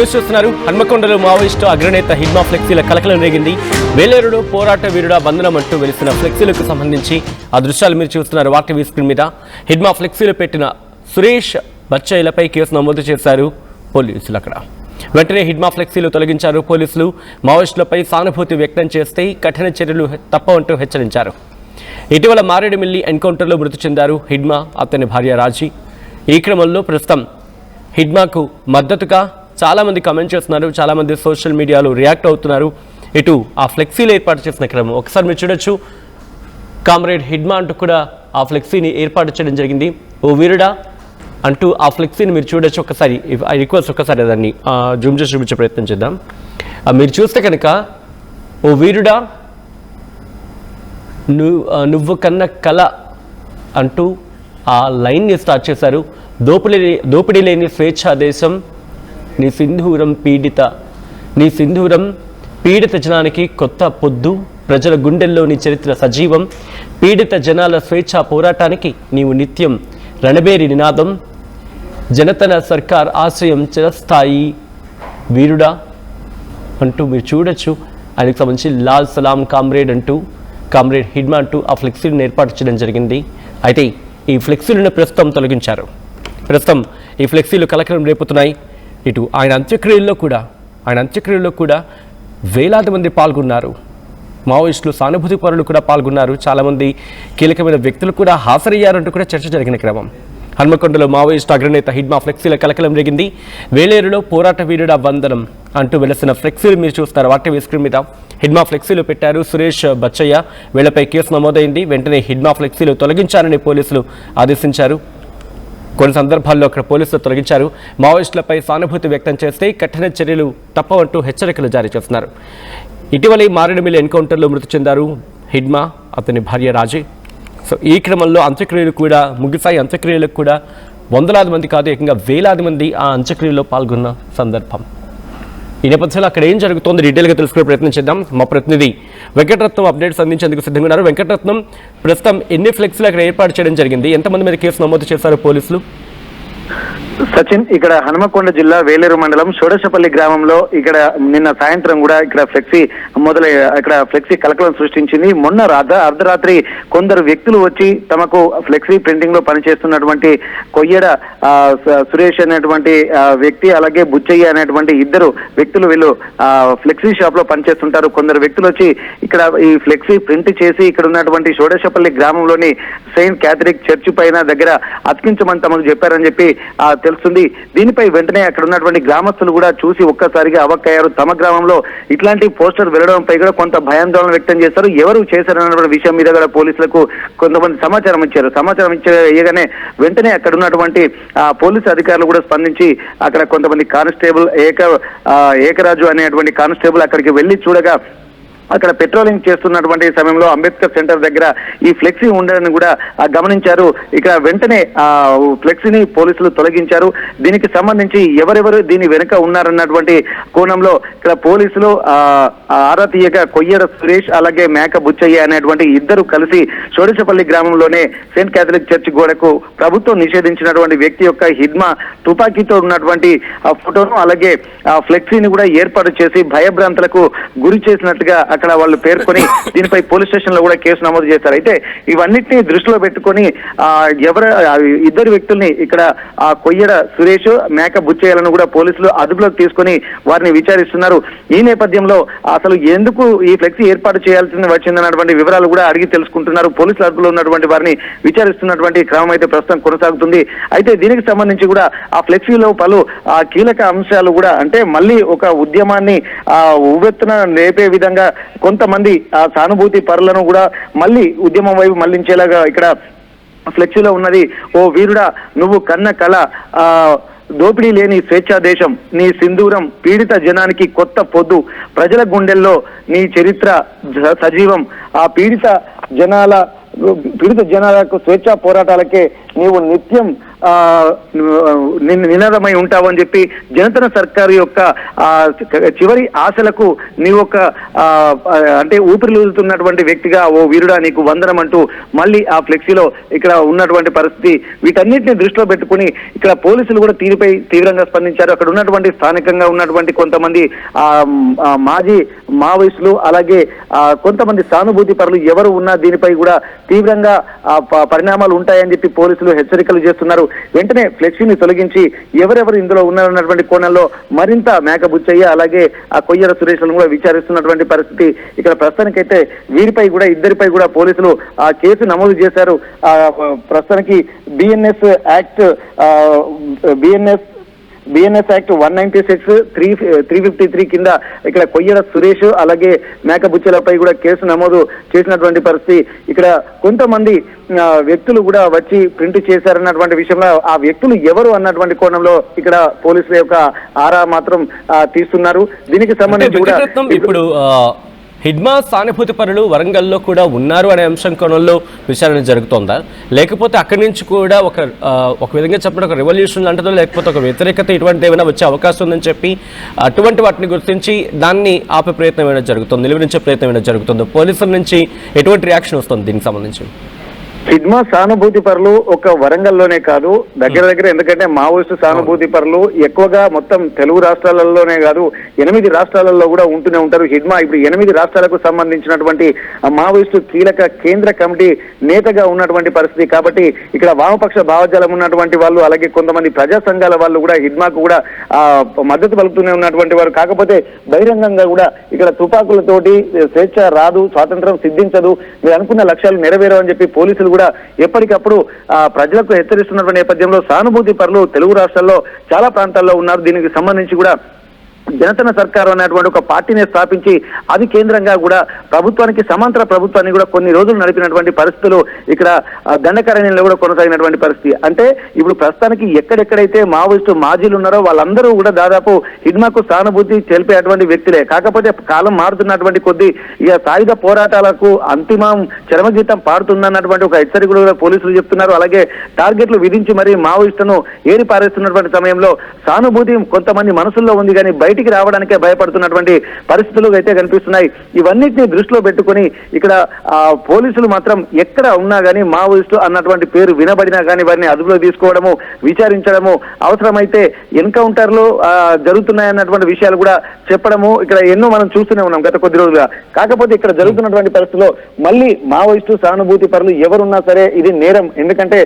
News చూస్తున్నారు. హన్మకొండలో Maoist అగ్రనేత హిడ్మా ఫ్లెక్సీల కలకలం రేగింది. వేలేరులో పోరాట వీరుడా బంధనం అంటూ వెలిసిన ఫ్లెక్సీలకు సంబంధించి ఆ దృశ్యాలు మీరు చూస్తున్నారు వార్టీవీ స్క్రీన్ మీద. హిడ్మా ఫ్లెక్సీలు పెట్టిన సురేష్ బచ్చయ్యలపై కేసు నమోదు చేశారు పోలీసులు. అక్కడ వెంటనే హిడ్మా ఫ్లెక్సీలు తొలగించారు పోలీసులు. మావోయిస్టులపై సానుభూతి వ్యక్తం చేస్తే కఠిన చర్యలు తప్పవంటూ హెచ్చరించారు. ఇటీవల మారేడుమిల్లి ఎన్కౌంటర్లో మృతి చెందారు హిడ్మా, అతని భార్య రాజీ. ఈ క్రమంలో ప్రస్తుతం హిడ్మాకు మద్దతుగా చాలామంది కమెంట్ చేస్తున్నారు, చాలామంది సోషల్ మీడియాలో రియాక్ట్ అవుతున్నారు. ఇటు ఆ ఫ్లెక్సీలు ఏర్పాటు చేసిన క్రమం ఒకసారి మీరు చూడొచ్చు. కామ్రేడ్ హిడ్మా అంటూ కూడా ఆ ఫ్లెక్సీని ఏర్పాటు చేయడం జరిగింది. ఓ వీరుడా అంటూ ఆ ఫ్లెక్సీని మీరు చూడొచ్చు. ఒకసారి ఐ రిక్వెస్ట్ ఒకసారి దాన్ని జూమ్ చేసి చూపించే ప్రయత్నం చేద్దాం. మీరు చూస్తే కనుక ఓ వీరుడా నువ్వు కన్న కళ అంటూ ఆ లైన్ని స్టార్ట్ చేశారు. దోపిడీ లేని స్వేచ్ఛా దేశం నీ సింధూరం పీడిత జనానికి కొత్త పొద్దు, ప్రజల గుండెల్లో నీ చరిత్ర సజీవం, పీడిత జనాల స్వేచ్ఛా పోరాటానికి నీవు నిత్యం రణబేరి నినాదం, జనతన సర్కార్ ఆశ్రయం చిరస్థాయి వీరుడా అంటూ మీరు చూడొచ్చు. ఆయనకు సంబంధించి లాల్ సలాం కామ్రేడ్ హిడ్మా అంటూ ఆ ఫ్లెక్సీలను ఏర్పాటు చేయడం జరిగింది. అయితే ఈ ఫ్లెక్సీలను ప్రస్తుతం తొలగించారు. ప్రస్తుతం ఈ ఫ్లెక్సీలు కలకలం రేపుతున్నాయి. ఇటు ఆయన అంత్యక్రియల్లో కూడా వేలాది మంది పాల్గొన్నారు. మావోయిస్టులు సానుభూతి పరులు కూడా పాల్గొన్నారు. చాలామంది కీలకమైన వ్యక్తులు కూడా హాజరయ్యారంటూ కూడా చర్చ జరిగిన క్రమం. హన్మకొండలో మావోయిస్టు అగ్రనేత హిడ్మా ఫ్లెక్సీల కలకలం రేగింది. వేలేరులో పోరాట వీరుడా వందనం అంటూ వెలసిన ఫ్లెక్సీలు మీరు చూస్తారు వార్టీవీ స్క్రీన్ మీద. హిడ్మా ఫ్లెక్సీలు పెట్టారు సురేష్ బచ్చయ్య, వీళ్లపై కేసు నమోదైంది. వెంటనే హిడ్మా ఫ్లెక్సీలు తొలగించాలని పోలీసులు ఆదేశించారు. కొన్ని సందర్భాల్లో అక్కడ పోలీసులు తొలగించారు. మావోయిస్టులపై సానుభూతి వ్యక్తం చేస్తే కఠిన చర్యలు తప్పవంటూ హెచ్చరికలు జారీ చేస్తున్నారు. ఇటీవలే మారేడుమిల్లి ఎన్కౌంటర్లో మృతి చెందారు హిడ్మా, అతని భార్య రాజీ. సో ఈ క్రమంలో అంత్యక్రియలు కూడా ముగిసాయి. అంత్యక్రియలకు కూడా వందలాది మంది కాదు, ఏకంగా వేలాది మంది ఆ అంత్యక్రియలో పాల్గొన్న సందర్భం. ఈ నేపథ్యంలో అక్కడ ఏం జరుగుతోంది డీటెయిల్గా తెలుసుకునే ప్రయత్నం చేద్దాం. మా ప్రతినిధి వెంకటరత్నం అప్డేట్స్ అందించేందుకు సిద్ధంగా ఉన్నారు. వెంకటరత్నం, ప్రస్తుతం ఎన్ని ఫ్లెక్సీలు అక్కడ ఏర్పాటు చేయడం జరిగింది? ఎంతమంది మీద కేసు నమోదు చేశారు పోలీసులు? సచిన్, ఇక్కడ హనుమకొండ జిల్లా వేలేరు మండలం షోడశపల్లి గ్రామంలో ఇక్కడ నిన్న సాయంత్రం కూడా ఇక్కడ ఫ్లెక్సీ కలకలం సృష్టించింది. మొన్న అర్ధరాత్రి కొందరు వ్యక్తులు వచ్చి తమకు ఫ్లెక్సీ ప్రింటింగ్ లో పనిచేస్తున్నటువంటి కొయ్యడ సురేష్ అనేటువంటి వ్యక్తి, అలాగే బుచ్చయ్య అనేటువంటి ఇద్దరు వ్యక్తులు, వీళ్ళు ఫ్లెక్సీ షాప్ లో పనిచేస్తుంటారు. కొందరు వ్యక్తులు వచ్చి ఇక్కడ ఈ ఫ్లెక్సీ ప్రింట్ చేసి ఇక్కడ ఉన్నటువంటి షోడశపల్లి గ్రామంలోని సెయింట్ క్యాథలిక్ చర్చి పైన దగ్గర అతికించమని తమకు చెప్పారని చెప్పి తెలుస్తుంది. దీనిపై వెంటనే అక్కడ ఉన్నటువంటి గ్రామస్తులు కూడా చూసి ఒక్కసారిగా అవాక్కయ్యారు. తమ గ్రామంలో ఇట్లాంటి పోస్టర్ వెళ్లడంపై కూడా కొంత భయాందోళన వ్యక్తం చేస్తారు. ఎవరు చేశారన్నటువంటి విషయం మీద కూడా పోలీసులకు కొంతమంది సమాచారం ఇవ్వగానే వెంటనే అక్కడ ఉన్నటువంటి పోలీసు అధికారులు కూడా స్పందించి అక్కడ కొంతమంది కానిస్టేబుల్ ఏకరాజు అనేటువంటి కానిస్టేబుల్ అక్కడికి వెళ్లి చూడగా అక్కడ పెట్రోలింగ్ చేస్తున్నటువంటి సమయంలో అంబేద్కర్ సెంటర్ దగ్గర ఈ ఫ్లెక్సీ ఉండడాన్ని కూడా గమనించారు. ఇక్కడ వెంటనే ఫ్లెక్సీని పోలీసులు తొలగించారు. దీనికి సంబంధించి ఎవరెవరు దీని వెనుక ఉన్నారన్నటువంటి కోణంలో ఇక్కడ పోలీసులు ఆరా తీయగా కొయ్యడ సురేష్ అలాగే మేక బుచ్చయ్య అనేటువంటి ఇద్దరు కలిసి షోడశపల్లి గ్రామంలోనే సెయింట్ క్యాథలిక్ చర్చ్ గోడకు ప్రభుత్వం నిషేధించినటువంటి వ్యక్తి యొక్క హిడ్మా తుపాకీతో ఉన్నటువంటి ఫోటోను అలాగే ఫ్లెక్సీని కూడా ఏర్పాటు చేసి భయభ్రాంతులకు గురి చేసినట్లుగా అక్కడ వాళ్ళు పేర్కొని దీనిపై పోలీస్ స్టేషన్ లో కూడా కేసు నమోదు చేశారు. అయితే ఇవన్నిటిని దృష్టిలో పెట్టుకొని ఇద్దరు వ్యక్తుల్ని ఇక్కడ కొయ్యడ సురేష్ మేక బుచ్చయ్యలను కూడా పోలీసులు అదుపులోకి తీసుకొని వారిని విచారిస్తున్నారు. ఈ నేపథ్యంలో అసలు ఎందుకు ఈ ఫ్లెక్సీ ఏర్పాటు చేయాల్సి వచ్చిందన్నటువంటి వివరాలు కూడా అడిగి తెలుసుకుంటున్నారు. పోలీసుల అదుపులో ఉన్నటువంటి వారిని విచారిస్తున్నటువంటి క్రమం అయితే ప్రస్తుతం కొనసాగుతుంది. అయితే దీనికి సంబంధించి కూడా ఆ ఫ్లెక్సీలో పలు కీలక అంశాలు కూడా, అంటే మళ్ళీ ఒక ఉద్యమాన్ని ఉవ్వెత్తున రేపే విధంగా కొంతమంది సానుభూతి పరులను కూడా మళ్ళీ ఉద్యమం వైపు మళ్లించేలాగా ఇక్కడ ఫ్లెక్సీలో ఉన్నది. ఓ వీరుడా నువ్వు కన్న కళ, దోపిడీ లేని స్వేచ్ఛా దేశం నీ సింధూరం, పీడిత జనానికి కొత్త పొద్దు, ప్రజల గుండెల్లో నీ చరిత్ర సజీవం, ఆ పీడిత జనాలకు స్వేచ్ఛా పోరాటాలకే నీవు నిత్యం నినాదమై ఉంటావు అని చెప్పి జనతన సర్కారు యొక్క చివరి ఆశలకు నీ ఒక అంటే ఊపిరిలుతున్నటువంటి వ్యక్తిగా ఓ వీరుడా నీకు వందనం అంటూ మళ్ళీ ఆ ఫ్లెక్సీలో ఇక్కడ ఉన్నటువంటి పరిస్థితి. వీటన్నిటిని దృష్టిలో పెట్టుకుని ఇక్కడ పోలీసులు కూడా తీరుపై తీవ్రంగా స్పందించారు. అక్కడ ఉన్నటువంటి స్థానికంగా ఉన్నటువంటి కొంతమంది మాజీ మావోయిస్టులు అలాగే కొంతమంది సానుభూతి పరులు ఎవరు ఉన్నా దీనిపై కూడా తీవ్రంగా పరిణామాలు ఉంటాయని చెప్పి పోలీసులు హెచ్చరికలు చేస్తున్నారు. వెంటనే ఫ్లెక్సీని తొలగించి ఎవరెవరు ఇందులో ఉన్నారన్నటువంటి కోణంలో మరింత మేకబుచ్చయ్య అలాగే ఆ కొయ్యర సురేష్లను కూడా విచారిస్తున్నటువంటి పరిస్థితి. ఇక్కడ ప్రస్తుతానికైతే వీరిపై కూడా ఇద్దరిపై కూడా పోలీసులు ఆ కేసు నమోదు చేశారు. ప్రస్తుతానికి బిఎన్ఎస్ యాక్ట్ 196 353 కింద ఇక్కడ కొయ్యర సురేష్ అలాగే మేకబుచ్చలపై కూడా కేసు నమోదు చేసినటువంటి పరిస్థితి. ఇక్కడ కొంతమంది వ్యక్తులు కూడా వచ్చి ప్రింట్ చేశారన్నటువంటి విషయంలో ఆ వ్యక్తులు ఎవరు అన్నటువంటి కోణంలో ఇక్కడ పోలీసుల యొక్క ఆరా మాత్రం తీస్తున్నారు. దీనికి సంబంధించి కూడా ఇప్పుడు హిడ్మా సానుభూతి పరులు వరంగల్లో కూడా ఉన్నారు అనే అంశం కోణంలో విచారణ జరుగుతోందా, లేకపోతే అక్కడి నుంచి కూడా ఒక విధంగా చెప్పడం ఒక రెవల్యూషన్ లాంటిదో లేకపోతే ఒక వ్యతిరేకత ఇటువంటి ఏమైనా వచ్చే అవకాశం ఉందని చెప్పి అటువంటి వాటిని గుర్తించి దాన్ని ఆపే ప్రయత్నం ఏమైనా జరుగుతుంది, నిలువరించే ప్రయత్నం ఏమైనా జరుగుతుందో, పోలీసుల నుంచి ఎటువంటి రియాక్షన్ వస్తుంది దీనికి సంబంధించి? హిడ్మా సానుభూతి పరులు ఒక వరంగల్లోనే కాదు దగ్గర ఎందుకంటే మావోయిస్టు సానుభూతి పరులు ఎక్కువగా మొత్తం తెలుగు రాష్ట్రాలలోనే కాదు 8 రాష్ట్రాలలో కూడా ఉంటూనే ఉంటారు. హిడ్మా ఇప్పుడు 8 రాష్ట్రాలకు సంబంధించినటువంటి మావోయిస్టు కీలక కేంద్ర కమిటీ నేతగా ఉన్నటువంటి పరిస్థితి. కాబట్టి ఇక్కడ వామపక్ష భావజాలం ఉన్నటువంటి వాళ్ళు అలాగే కొంతమంది ప్రజా సంఘాల వాళ్ళు కూడా హిడ్మాకు కూడా మద్దతు పలుకుతూనే ఉన్నటువంటి వారు. కాకపోతే బహిరంగంగా కూడా ఇక్కడ తుపాకులతోటి స్వేచ్ఛ రాదు, స్వాతంత్రం సిద్ధించదు, మీరు అనుకున్న లక్ష్యాలు నెరవేరవు అని చెప్పి పోలీసులు కూడా ఎప్పటికప్పుడు ప్రజలకు హెచ్చరిస్తున్నటువంటి నేపథ్యంలో సానుభూతి పరులు తెలుగు రాష్ట్రాల్లో చాలా ప్రాంతాల్లో ఉన్నారు. దీనికి సంబంధించి కూడా జనతన సర్కారు అనేటువంటి ఒక పార్టీని స్థాపించి అది కేంద్రంగా కూడా ప్రభుత్వానికి సమాంతర ప్రభుత్వాన్ని కూడా కొన్ని రోజులు నడిపినటువంటి పరిస్థితులు ఇక్కడ దండకారణ్యంలో కూడా కొనసాగినటువంటి పరిస్థితి. అంటే ఇప్పుడు ప్రస్తుతానికి ఎక్కడెక్కడైతే మావోయిస్టు మాజీలు ఉన్నారో వాళ్ళందరూ కూడా దాదాపు హిడ్మాకు సానుభూతి తెలిపేటువంటి వ్యక్తులే. కాకపోతే కాలం మారుతున్నటువంటి కొద్దీ ఇక సాయుధ పోరాటాలకు అంతిమం చరమగీతం పాడుతుందన్నటువంటి ఒక హెచ్చరికలు కూడా పోలీసులు చెప్తున్నారు. అలాగే టార్గెట్లు విధించి మరి మావోయిస్టును ఏరి పారేస్తున్నటువంటి సమయంలో సానుభూతి కొంతమంది మనసుల్లో ఉంది కానీ బయటికి రావడానికే భయపడుతున్నటువంటి పరిస్థితులు అయితే కనిపిస్తున్నాయి. ఇవన్నిటిని దృష్టిలో పెట్టుకుని ఇక్కడ పోలీసులు మాత్రం ఎక్కడ ఉన్నా కానీ మావోయిస్టు అన్నటువంటి పేరు వినబడినా కానీ వారిని అదుపులో తీసుకోవడము, విచారించడము, అవసరమైతే ఎన్కౌంటర్లు జరుగుతున్నాయన్నటువంటి విషయాలు కూడా చెప్పడము ఇక్కడ ఎన్నో మనం చూస్తూనే ఉన్నాం గత కొద్ది రోజులుగా. కాకపోతే ఇక్కడ జరుగుతున్నటువంటి పరిస్థితుల్లో మళ్ళీ మావోయిస్టు సానుభూతి పరులు ఎవరున్నా సరే ఇది నేరం. ఎందుకంటే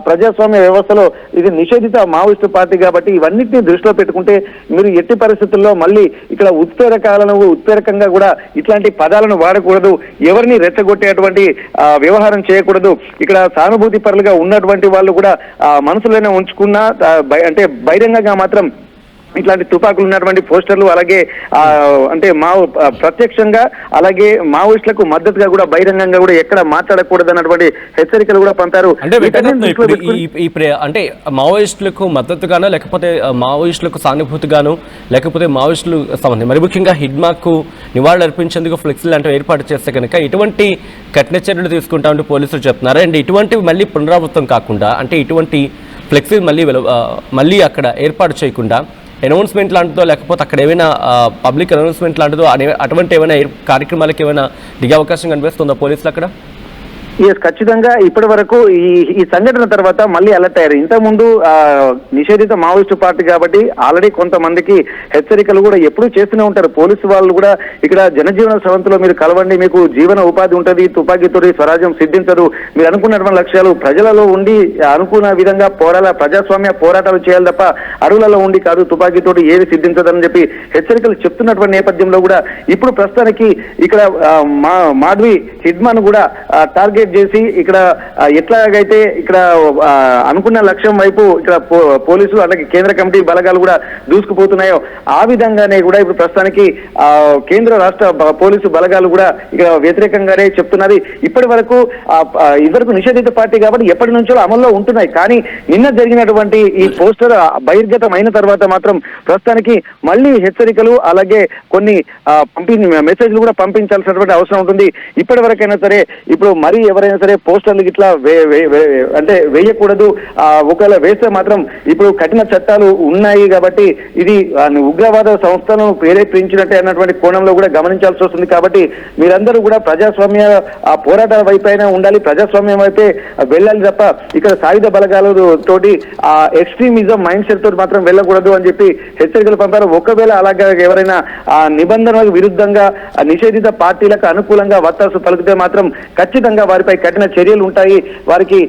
ప్రజాస్వామ్య వ్యవస్థలో ఇది నిషేధిత మావోయిస్టు పార్టీ కాబట్టి ఇవన్నిటిని దృష్టిలో పెట్టుకుంటే మీరు ఎట్టి పరిస్థితుల్లో మళ్ళీ ఇక్కడ ఉత్ప్రేరకంగా కూడా ఇట్లాంటి పదాలను వాడకూడదు, ఎవరిని రెచ్చగొట్టేటువంటి వ్యవహారం చేయకూడదు. ఇక్కడ సానుభూతి పరులుగా ఉన్నటువంటి వాళ్ళు కూడా మనసులోనే ఉంచుకున్న అంటే బహిరంగంగా మాత్రం ఇట్లాంటి తుపాకులు ఉన్నటువంటి పోస్టర్లు అలాగే అంటే ప్రత్యక్షంగా అలాగే మావోయిస్టులకు మద్దతుగా కూడా బహిరంగంగా కూడా ఎక్కడ మాట్లాడకూడదు అన్నటువంటి హెచ్చరికలు కూడా పంపారు. అంటే మావోయిస్టులకు మద్దతుగానో లేకపోతే మావోయిస్టులకు సానుభూతిగాను లేకపోతే మావోయిస్టులు సంబంధించి మరి ముఖ్యంగా హిడ్మాకు నివాళులు అర్పించేందుకు ఫ్లెక్సీలు అంటే ఏర్పాటు చేస్తే కనుక ఇటువంటి కఠిన చర్యలు తీసుకుంటామంటూ పోలీసులు చెప్తున్నారు. అండ్ ఇటువంటివి మళ్ళీ పునరావృతం కాకుండా అంటే ఇటువంటి ఫ్లెక్సీలు మళ్ళీ అక్కడ ఏర్పాటు చేయకుండా అనౌన్స్మెంట్ లాంటిదో లేకపోతే అక్కడ ఏమైనా పబ్లిక్ అనౌన్స్మెంట్ లాంటిదో అటువంటి ఏమైనా కార్యక్రమాలకు ఏమైనా దిగే అవకాశం కనిపిస్తుందా పోలీసులు అక్కడ? ఖచ్చితంగా ఇప్పటి వరకు ఈ సంఘటన తర్వాత మళ్ళీ అలర్ట్ అయ్యారు. ఇంతకుముందు నిషేధిత మావోయిస్టు పార్టీ కాబట్టి ఆల్రెడీ కొంతమందికి హెచ్చరికలు కూడా ఎప్పుడూ చేస్తూనే ఉంటారు. పోలీసు వాళ్ళు కూడా ఇక్కడ జనజీవన స్రవంతిలో మీరు కలవండి, మీకు జీవన ఉపాధి ఉంటుంది, తుపాకీతోటి స్వరాజ్యం సిద్ధించదు, మీరు అనుకున్నటువంటి లక్ష్యాలు ప్రజలలో ఉండి అనుకున్న విధంగా ప్రజాస్వామ్య పోరాటాలు చేయాలి తప్ప అడవులలో ఉండి కాదు, తుపాకీతోటి ఏది సిద్ధించదని చెప్పి హెచ్చరికలు చెప్తున్నటువంటి నేపథ్యంలో కూడా ఇప్పుడు ప్రస్తుతానికి ఇక్కడ మాధవి హిడ్మాను కూడా టార్గెట్ చేసి ఇక్కడ ఎట్లాగైతే ఇక్కడ అనుకున్న లక్ష్యం వైపు ఇక్కడ పోలీసులు అలాగే కేంద్ర కమిటీ బలగాలు కూడా దూసుకుపోతున్నాయో ఆ విధంగానే కూడా ఇప్పుడు ప్రస్తుతానికి కేంద్ర రాష్ట్ర పోలీసు బలగాలు కూడా ఇక్కడ వ్యతిరేకంగానే చెప్తున్నది. ఇప్పటి వరకు నిషేధిత పార్టీ కాబట్టి ఎప్పటి నుంచో అమల్లో ఉంటున్నాయి. కానీ నిన్న జరిగినటువంటి ఈ పోస్టర్ బహిర్గతం అయిన తర్వాత మాత్రం ప్రస్తుతానికి మళ్ళీ హెచ్చరికలు అలాగే కొన్ని మెసేజ్లు కూడా పంపించాల్సినటువంటి అవసరం ఉంటుంది. ఇప్పటి వరకైనా సరే ఇప్పుడు మరి ఎవరైనా సరే పోస్టర్లు ఇట్లా అంటే వేయకూడదు. ఒకవేళ వేస్తే మాత్రం ఇప్పుడు కఠిన చట్టాలు ఉన్నాయి కాబట్టి ఇది ఉగ్రవాద సంస్థలను ప్రేరేపించినట్టే అన్నటువంటి కోణంలో కూడా గమనించాల్సి వస్తుంది. కాబట్టి మీరందరూ కూడా ప్రజాస్వామ్య పోరాటాల వైపైనా ఉండాలి, ప్రజాస్వామ్యం వైపే వెళ్ళాలి తప్ప ఇక్కడ సాయుధ బలగాల తోటి ఎక్స్ట్రీమిజం మైండ్ సెట్ తోటి మాత్రం వెళ్ళకూడదు అని చెప్పి హెచ్చరికలు పంపారు. ఒకవేళ అలాగే ఎవరైనా నిబంధనలకు విరుద్ధంగా నిషేధిత పార్టీలకు అనుకూలంగా వత్తాసు పలికితే మాత్రం ఖచ్చితంగా వారిపై కఠిన చర్యలు ఉంటాయి, వారికి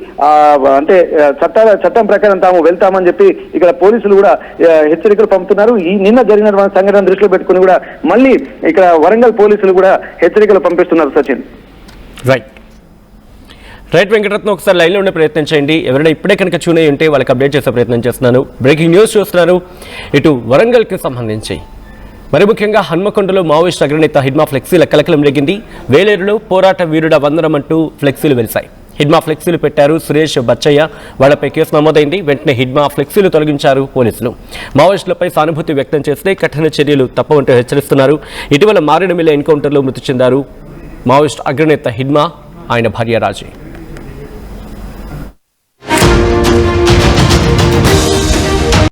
అంటే చట్టం ప్రకారం తాము వెళ్తామని చెప్పి ఇక్కడ పోలీసులు కూడా హెచ్చరికలు పంపుతున్నారు. ఈ నిన్న జరిగిన సంఘటన దృష్టిలో పెట్టుకుని కూడా మళ్ళీ ఇక్కడ వరంగల్ పోలీసులు కూడా హెచ్చరికలు పంపిస్తున్నారు. సచిన్ రైట్ వెంకటరత్నం, ఒకసారి లైన్లో ఉండే ప్రయత్నం చేయండి. ఎవరైనా ఇప్పుడే కనుక చూనే ఉంటే వాళ్ళకి అప్డేట్ చేసే ప్రయత్నం చేస్తున్నాను. బ్రేకింగ్ న్యూస్ చూస్తున్నారు. ఇటు వరంగల్కి సంబంధించి మరి ముఖ్యంగా హన్మకొండలో మావోయిస్ట్ అగ్రనేత హిడ్మా ఫ్లెక్సీల కలకలం రేగింది. వేలేరులో పోరాట వీరుడ వందనం అంటూ ఫ్లెక్సీలు వెలిశాయి. హిడ్మా ఫ్లెక్సీలు పెట్టారు సురేష్ బచ్చయ్య, వాళ్లపై కేసు నమోదైంది. వెంటనే హిడ్మా ఫ్లెక్సీలు తొలగించారు పోలీసులు. మావోయిస్టులపై సానుభూతి వ్యక్తం చేస్తే కఠిన చర్యలు తప్పవంటూ హెచ్చరిస్తున్నారు. ఇటీవల మారేడుమిల్ల ఎన్కౌంటర్లో మృతి చెందారు మావోయిస్ట్ అగ్రనేత హిడ్మా, ఆయన భార్య రాజీ.